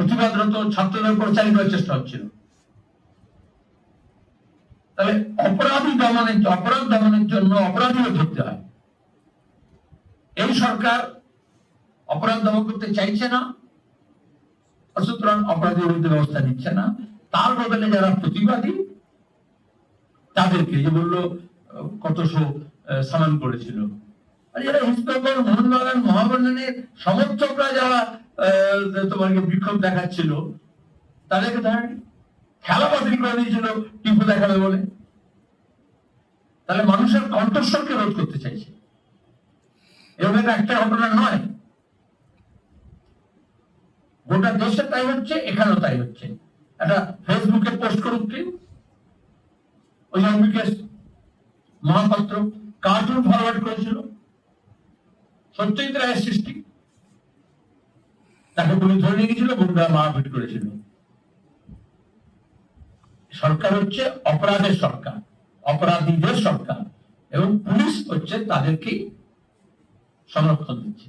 প্রতিবাদরত ছাত্রদের উপর চালিয়ে দেওয়ার চেষ্টা হচ্ছিল। তাহলে অপরাধ দমনের জন্য অপরাধীও ধরতে হয়। এই সরকার অপরাধ দমন করতে চাইছে না, সুতরাং অপরাধীর বিরুদ্ধে ব্যবস্থা নিচ্ছে না। তার বদলে যারা প্রতিবাদী তাদেরকে, যে বললো কতশো সামান করেছিল, যারা হিন্দুগণ মোহনবাগান মহাবর্ণনের সমর্থকরা যারা তোমাকে বিক্ষোভ দেখাচ্ছিল তাদেরকে ধরেনি, খেলা বাতিল করে দিয়েছিল টিপু দেখাবে বলে। তাহলে মানুষের কণ্ঠস্বরকে রোধ করতে চাইছে। এরকম একটা ঘটনা নয়, গোটা দেশে তাই হচ্ছে, এখানেও তাই হচ্ছে। একটা ফেসবুকে পোস্ট করুক কি, ওই অম্বিকেশ মহাপাত্র কার্টুন ফরওয়ার্ড করেছিল সত্যজিৎ রায়ের সৃষ্টি, তাকে পুলিশ ধরে নিয়ে গেছিল, গুন্ডা মারপিট করেছিল। সরকার হচ্ছে অপরাধের সরকার, অপরাধীদের সরকার, এবং পুলিশ হচ্ছে তাদেরকেই সংরক্ষণ দিচ্ছে।